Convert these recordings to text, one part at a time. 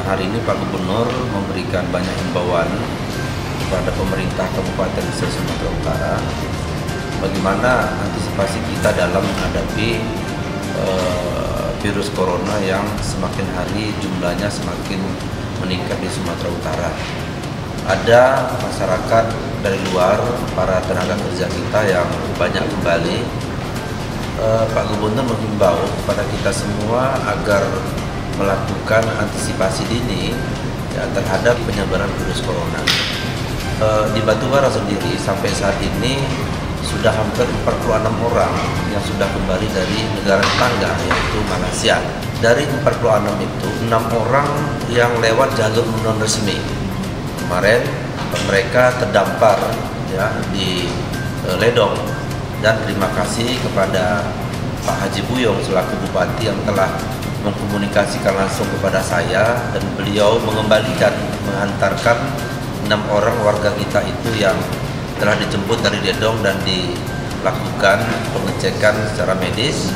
hari ini Pak Gubernur memberikan banyak himbauan kepada pemerintah Kabupaten Sumatera Utara bagaimana antisipasi kita dalam menghadapi virus corona yang semakin hari jumlahnya semakin meningkat di Sumatera Utara. Ada masyarakat dari luar, para tenaga kerja kita yang banyak kembali. Pak Gubernur menghimbau kepada kita semua agar melakukan antisipasi dini ya, terhadap penyebaran virus corona. Di Batubara sendiri sampai saat ini sudah hampir 46 orang yang sudah kembali dari negara tetangga yaitu Malaysia. Dari 46 itu 6 orang yang lewat jalur non resmi. Kemarin mereka terdampar ya di Ledong, dan terima kasih kepada Pak Haji Buyong selaku Bupati yang telah mengkomunikasikan langsung kepada saya, dan beliau mengantarkan 6 orang warga kita itu yang telah dijemput dari Ledong dan dilakukan pengecekan secara medis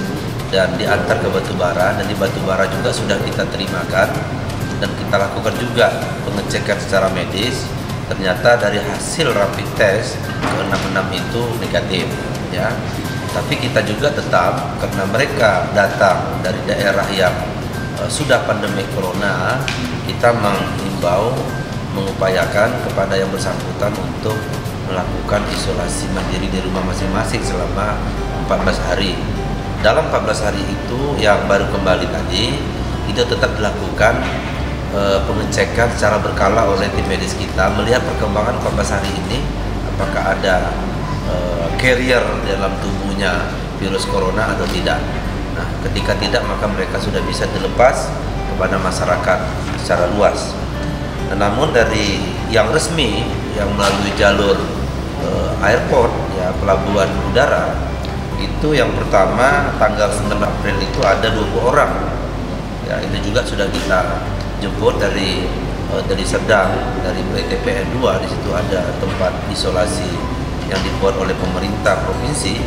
dan diantar ke Batubara. Dan di Batubara juga sudah kita terimakan dan kita lakukan juga pengecekan secara medis. Ternyata dari hasil rapid test ke-6 itu negatif ya. Tapi kita juga tetap, karena mereka datang dari daerah yang sudah pandemi corona, kita mengimbau, mengupayakan kepada yang bersangkutan untuk melakukan isolasi mandiri di rumah masing-masing selama 14 hari. Dalam 14 hari itu yang baru kembali tadi, itu tetap dilakukan pengecekan secara berkala oleh tim medis kita, melihat perkembangan 14 hari ini apakah ada carrier dalam tubuhnya virus corona atau tidak. Nah, ketika tidak, maka mereka sudah bisa dilepas kepada masyarakat secara luas. Namun dari yang resmi yang melalui jalur airport ya, pelabuhan udara, itu yang pertama tanggal 9 April itu ada 20 orang ya, itu juga sudah kita jemput dari Serdang, dari PTPN 2. Di situ ada tempat isolasi yang dibuat oleh pemerintah provinsi.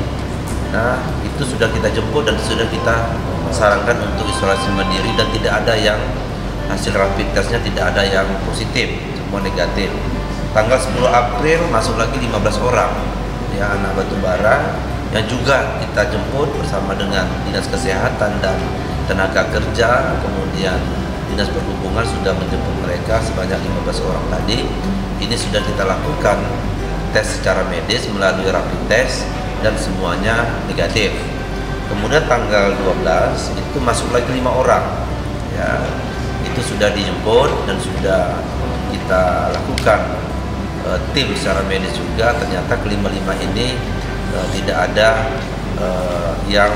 Nah, itu sudah kita jemput dan sudah kita sarankan untuk isolasi mandiri, dan tidak ada yang hasil rapid testnya tidak ada yang positif, semua negatif. Tanggal 10 April masuk lagi 15 orang ya, anak Batubara yang juga kita jemput bersama dengan Dinas Kesehatan dan Tenaga Kerja, kemudian Dinas Perhubungan sudah menjemput mereka sebanyak 15 orang tadi. Ini sudah kita lakukan tes secara medis melalui rapid test dan semuanya negatif. Kemudian tanggal 12 itu masuk lagi 5 orang ya, itu sudah dijemput dan sudah kita lakukan tim secara medis juga. Ternyata kelima-lima ini tidak ada yang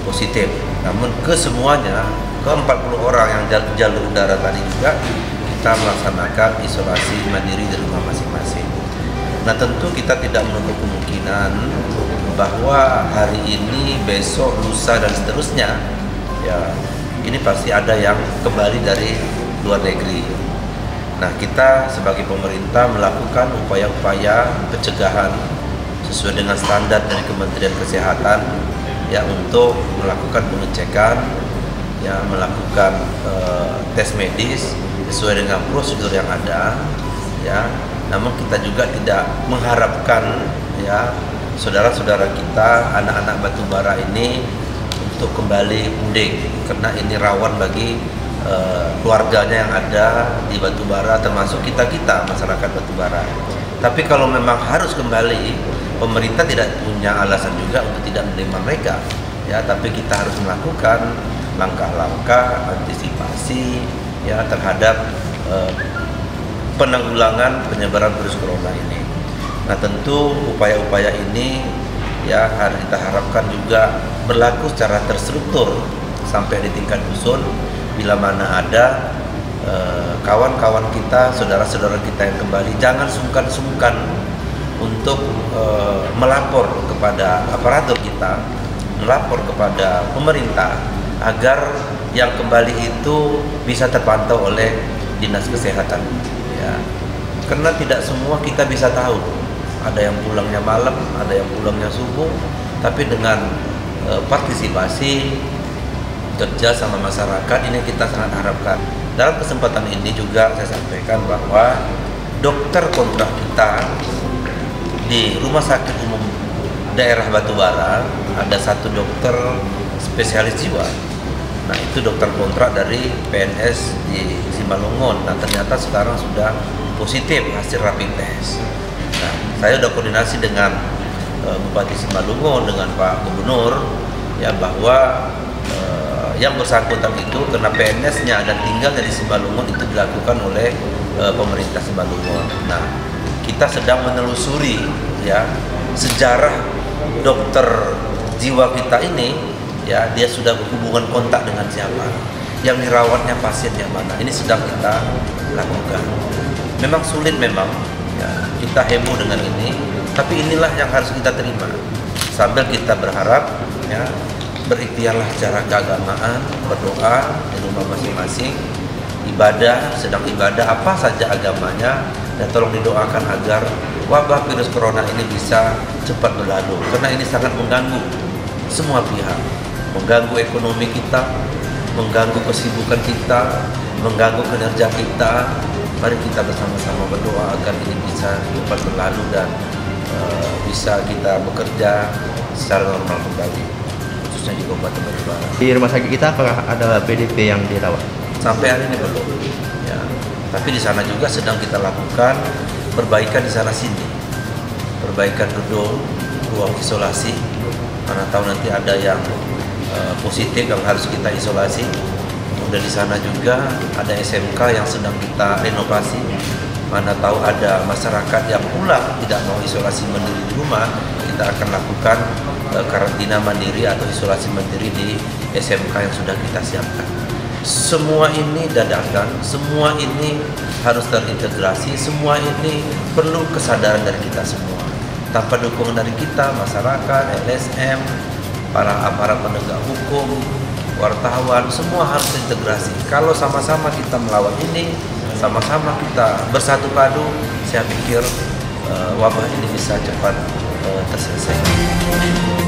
positif. Namun kesemuanya, ke-40 orang yang jalur udara tadi juga kita melaksanakan isolasi mandiri di rumah masing-masing. Nah, tentu kita tidak menutup kemungkinan bahwa hari ini, besok, lusa dan seterusnya ya, ini pasti ada yang kembali dari luar negeri. Nah, kita sebagai pemerintah melakukan upaya-upaya pencegahan sesuai dengan standar dari Kementerian Kesehatan ya, untuk melakukan pengecekan ya, melakukan tes medis sesuai dengan prosedur yang ada ya. Namun kita juga tidak mengharapkan ya saudara-saudara kita, anak-anak Batubara ini untuk kembali mudik, karena ini rawan bagi keluarganya yang ada di Batubara, termasuk kita-kita masyarakat Batubara. Tapi kalau memang harus kembali, pemerintah tidak punya alasan juga untuk tidak menerima mereka ya, tapi kita harus melakukan langkah-langkah antisipasi ya terhadap penanggulangan penyebaran virus corona ini. Nah, tentu upaya-upaya ini ya kita harapkan juga berlaku secara terstruktur sampai di tingkat dusun. Bila mana ada kawan-kawan kita, saudara-saudara kita yang kembali, jangan sungkan-sungkan untuk melapor kepada aparatur kita, melapor kepada pemerintah agar yang kembali itu bisa terpantau oleh Dinas Kesehatan ya. Karena tidak semua kita bisa tahu, ada yang pulangnya malam, ada yang pulangnya subuh, tapi dengan partisipasi kerja sama masyarakat ini kita sangat harapkan Dalam kesempatan ini juga saya sampaikan bahwa dokter kontrak kita di Rumah Sakit Umum Daerah Batubara ada satu dokter spesialis jiwa. Nah, itu dokter kontrak dari PNS di Simalungun. Nah, ternyata sekarang sudah positif hasil rapid test. Nah, saya sudah koordinasi dengan Bupati Simalungun, dengan Pak Gubernur, ya, bahwa yang bersangkutan itu karena PNS-nya dan tinggalnya di Simalungun itu dilakukan oleh pemerintah Simalungun. Nah, kita sedang menelusuri, ya, sejarah dokter jiwa kita ini, ya, dia sudah berhubungan kontak dengan siapa, yang dirawatnya pasien yang mana. Ini sedang kita lakukan. Memang sulit memang, ya, kita heboh dengan ini, tapi inilah yang harus kita terima. Sambil kita berharap, ya, berikhtiarlah secara keagamaan, berdoa di rumah masing-masing, ibadah, sedang ibadah apa saja agamanya, dan tolong didoakan agar wabah virus corona ini bisa cepat berlalu, karena ini sangat mengganggu semua pihak, mengganggu ekonomi kita, mengganggu kesibukan kita, mengganggu kinerja kita. Mari kita bersama-sama berdoa agar ini bisa cepat berlalu dan bisa kita bekerja secara normal kembali, khususnya di Kabupaten Batubara. Di rumah sakit kita apakah ada PDP yang dirawat? Sampai hari ini belum, ya. Tapi di sana juga sedang kita lakukan perbaikan di sana sini, perbaikan gedung, ruang isolasi. Karena tahu nanti ada yang positif yang harus kita isolasi. Kemudian di sana juga ada SMK yang sedang kita renovasi. Mana tahu ada masyarakat yang pulang tidak mau isolasi mandiri di rumah, kita akan lakukan karantina mandiri atau isolasi mandiri di SMK yang sudah kita siapkan. Semua ini dadakan, semua ini harus terintegrasi, semua ini perlu kesadaran dari kita semua. Tanpa dukungan dari kita, masyarakat, LSM, para aparat penegak hukum, wartawan, semua harus terintegrasi. Kalau sama-sama kita melawan ini, sama-sama kita bersatu padu, saya pikir wabah ini bisa cepat terselesaikan.